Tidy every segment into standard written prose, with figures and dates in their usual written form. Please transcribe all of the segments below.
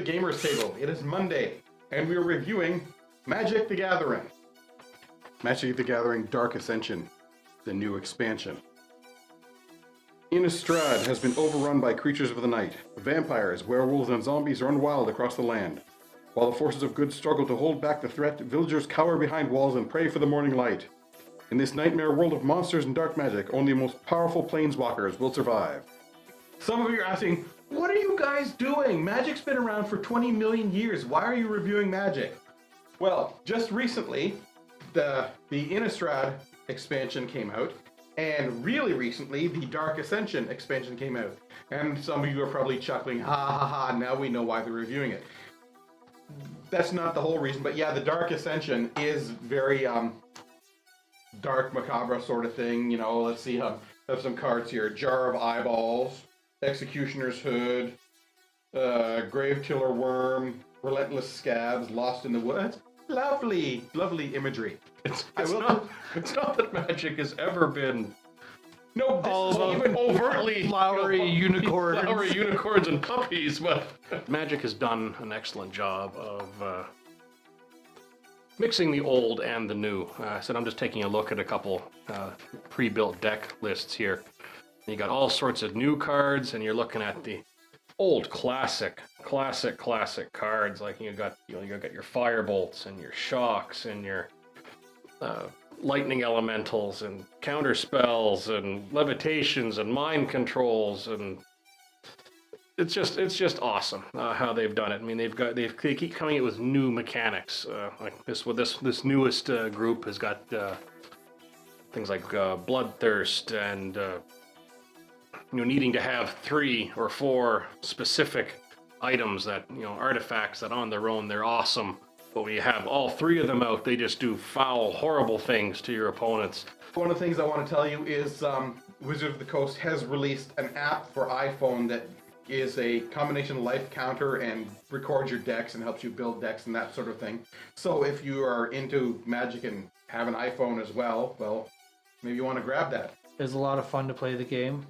Gamers Table. It is Monday, and we are reviewing Magic the Gathering. Magic the Gathering Dark Ascension, the new expansion. Innistrad has been overrun by creatures of the night. Vampires, werewolves, and zombies run wild across the land. While the forces of good struggle to hold back the threat, villagers cower behind walls and pray for the morning light. In this nightmare world of monsters and dark magic, only the most powerful planeswalkers will survive. Some of you are asking, what are you guys doing? Magic's been around for 20 million years. Why are you reviewing Magic? Well, just recently, the Innistrad expansion came out, and really recently, the Dark Ascension expansion came out. And some of you are probably chuckling, ha ha ha, now we know why they're reviewing it. That's not the whole reason, but yeah, the Dark Ascension is very dark, macabre sort of thing. You know, let's see, have some cards here. Jar of Eyeballs, Executioner's Hood, Grave Tiller Worm, Relentless Scabs, Lost in the Woods. Lovely, lovely imagery. It's not that Magic has ever been No, this is even overtly flowery unicorns. flowery unicorns and puppies, but Magic has done an excellent job of mixing the old and the new. So I'm just taking a look at a couple pre-built deck lists here. You got all sorts of new cards, and you're looking at the old classic cards. Like you got your Firebolts and your Shocks and your Lightning Elementals and Counter Spells and Levitations and Mind Controls, and it's just awesome how they've done it. I mean, they keep coming in with new mechanics. Like this newest group has got things like Bloodthirst and needing to have 3 or 4 specific items that artifacts that on their own they're awesome. But when you have all 3 of them out, they just do foul, horrible things to your opponents. One of the things I want to tell you is Wizard of the Coast has released an app for iPhone that is a combination life counter and records your decks and helps you build decks and that sort of thing. So if you are into Magic and have an iPhone as well, maybe you want to grab that. It's a lot of fun to play the game.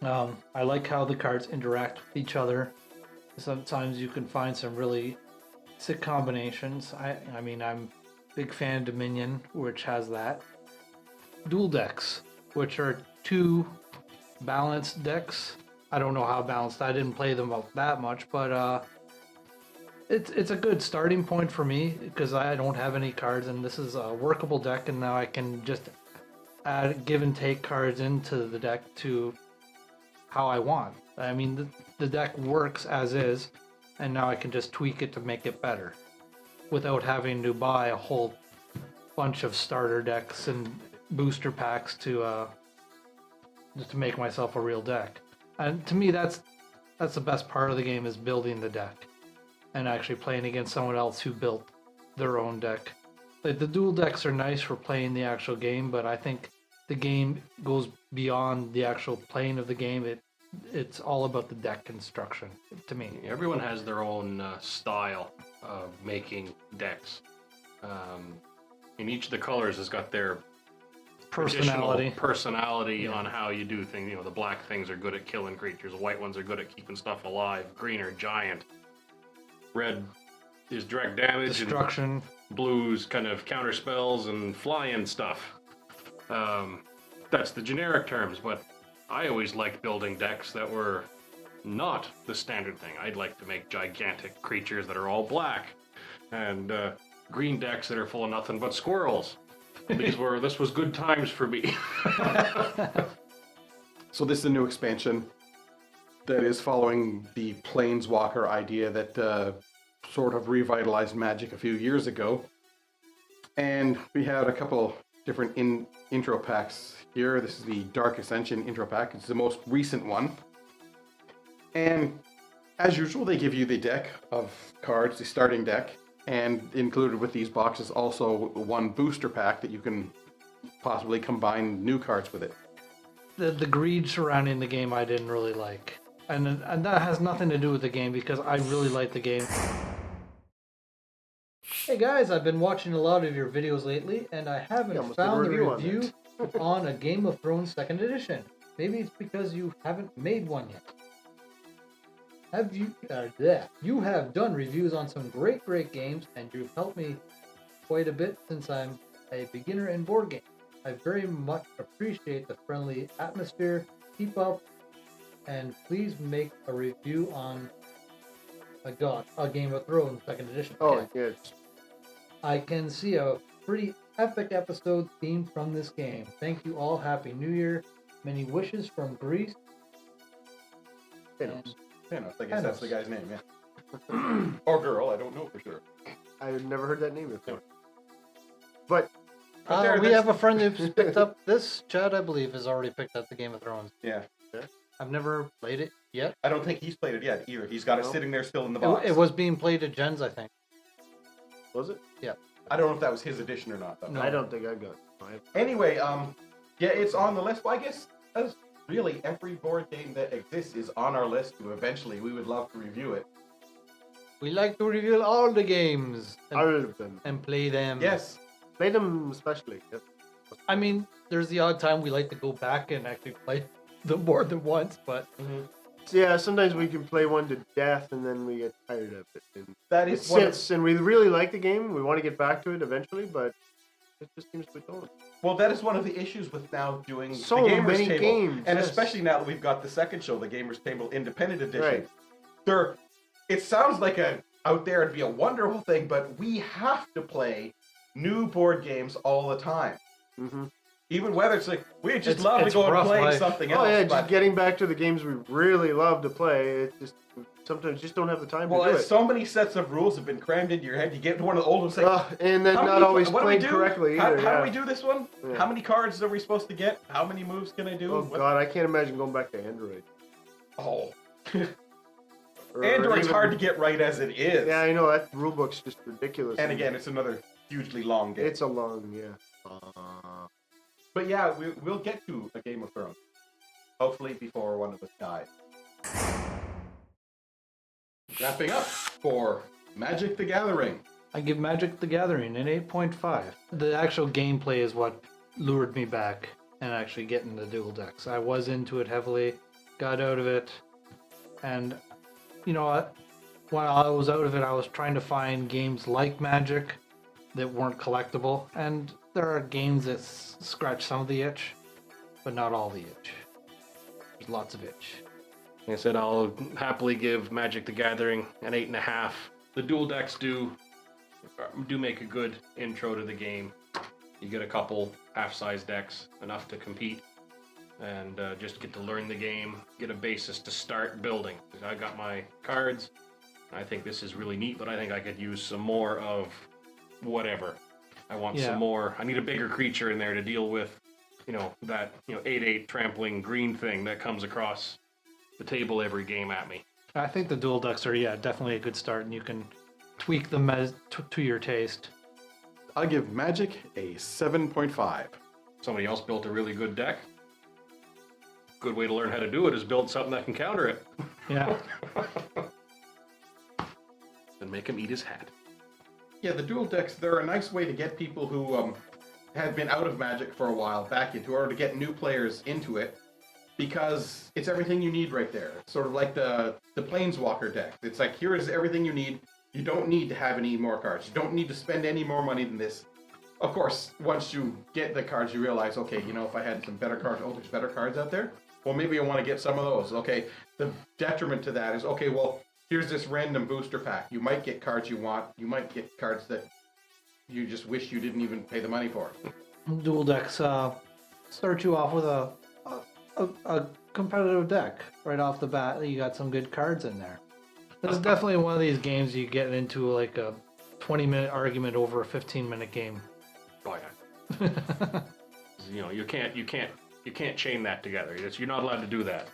I like how the cards interact with each other. Sometimes you can find some really sick combinations. I mean, I'm a big fan of Dominion, which has that. Dual decks, which are 2 balanced decks. I don't know how balanced. I didn't play them out that much, but it's a good starting point for me because I don't have any cards, and this is a workable deck, and now I can just add give and take cards into the deck to how I want. I mean, the deck works as is, and now I can just tweak it to make it better without having to buy a whole bunch of starter decks and booster packs to just to make myself a real deck. And to me, that's the best part of the game, is building the deck and actually playing against someone else who built their own deck. Like, the dual decks are nice for playing the actual game, but I think the game goes beyond the actual playing of the game. It's all about the deck construction, to me. Everyone has their own style of making decks. And each of the colors has got their personality on how you do things. The black things are good at killing creatures. The white ones are good at keeping stuff alive. Green are giant. Red is direct damage. Destruction. And blues kind of counter spells and fly-in stuff. That's the generic terms, but I always liked building decks that were not the standard thing. I'd like to make gigantic creatures that are all black, and green decks that are full of nothing but squirrels. This was good times for me. So this is a new expansion that is following the Planeswalker idea that sort of revitalized Magic a few years ago. And we had a couple different intro packs here. This is the Dark Ascension intro pack. It's the most recent one. And as usual, they give you the deck of cards, the starting deck, and included with these boxes also one booster pack that you can possibly combine new cards with it. The greed surrounding the game I didn't really like. And that has nothing to do with the game, because I really like the game. Hey guys, I've been watching a lot of your videos lately, and I haven't found the review on a Game of Thrones 2nd edition. Maybe it's because you haven't made one yet. You have done reviews on some great games, and you've helped me quite a bit since I'm a beginner in board games. I very much appreciate the friendly atmosphere. Keep up, and please make a review on, my God, A Game of Thrones 2nd edition. Oh, yes. I can see a pretty epic episode themed from this game. Thank you all. Happy New Year. Many wishes from Greece. Thanos. Thanos, I guess that's the guy's name, yeah. Or girl, I don't know for sure. I had never heard that name before. But We have a friend who's picked up this. Chad, I believe, has already picked up the Game of Thrones. Yeah. I've never played it yet. I don't think he's played it yet either. He's got it sitting there still in the box. It was being played at Jen's, I think. was it? Yeah. I don't know if that was his edition or not, though. No. I don't think I got it. Anyway, yeah, it's on the list. Well, I guess as really every board game that exists is on our list. Eventually, we would love to review it. We like to review all the games All of them. and play them. Yes. Play them especially. Yep. I mean, there's the odd time we like to go back and actually play them more than once, but So yeah, sometimes we can play one to death and then we get tired of it. And That it is one of, sits, and we really like the game. We want to get back to it eventually, but it just seems we don't. well, that is one of the issues with now doing So the Gamers many Table. games, And yes. especially now that we've got the second show, the Gamers Table Independent Edition. Right. It sounds like out there it'd be a wonderful thing, but we have to play new board games all the time. Mm-hmm. Even whether it's like we just It's- love to it's go and rough play life. something Oh else. yeah, but, just getting back to the games we really love to play. It just sometimes just don't have the time well, to do as it. so many sets of rules have been crammed into your head, you get to one of the old ones like, And then how not many- always what do we played do? correctly How, either. how yeah. do we do this one? Yeah. How many cards are we supposed to get? How many moves can I do? Oh What- god, I can't imagine going back to Android. Oh. Or Android's even- hard to get right as it is. Yeah, I know that rule book's just ridiculous. And again, it's another hugely long game. it's a long, yeah. But yeah, we'll get to a Game of Thrones. Hopefully before one of us dies. Wrapping up for Magic the Gathering. I give Magic the Gathering an 8.5. The actual gameplay is what lured me back and actually getting the dual decks. I was into it heavily, got out of it, and you know what? While I was out of it, I was trying to find games like Magic that weren't collectible, and there are games that scratch some of the itch, but not all the itch. There's lots of itch. Like I said, I'll happily give Magic the Gathering an 8.5. The dual decks do make a good intro to the game. You get a couple half-size decks, enough to compete, and just get to learn the game, get a basis to start building. I got my cards. I think this is really neat, but I think I could use some more of whatever. I want Yeah. some more. I need a bigger creature in there to deal with, that 8/8 trampling green thing that comes across the table every game at me. I think the dual decks are, definitely a good start, and you can tweak them as to your taste. I'll give Magic a 7.5. Somebody else built a really good deck. Good way to learn how to do it is build something that can counter it. Yeah. And make him eat his hat. Yeah, the dual decks, they're a nice way to get people who have been out of Magic for a while back into, or to get new players into it, because it's everything you need right there. It's sort of like the Planeswalker deck. It's like, here is everything you need. You don't need to have any more cards. You don't need to spend any more money than this. Of course, once you get the cards, you realize, okay, if I had some better cards, there's better cards out there. Well, maybe I want to get some of those. Okay, the detriment to that is, okay, well, here's this random booster pack. You might get cards you want. You might get cards that you just wish you didn't even pay the money for. Dual decks start you off with a competitive deck right off the bat. You got some good cards in there. This is definitely one of these games you get into like a 20-minute argument over a 15-minute game. Oh yeah. You can't chain that together. You're not allowed to do that.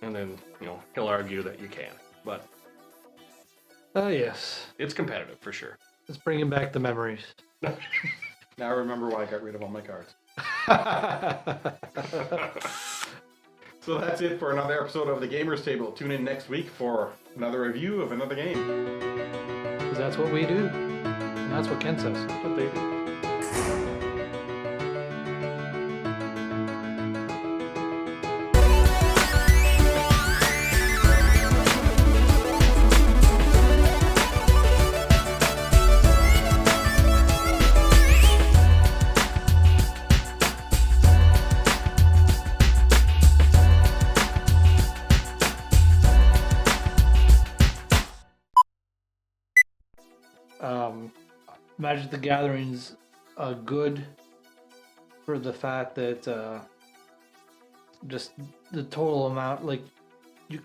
And then, he'll argue that you can. But Oh yes, it's competitive for sure. it's bringing back the memories. Now I remember why I got rid of all my cards. So that's it for another episode of the Gamers Table. Tune in next week for another review of another game. Because that's what we do. And that's what Ken says. That's what they do. Magic the Gathering's good for the fact that just the total amount, like you,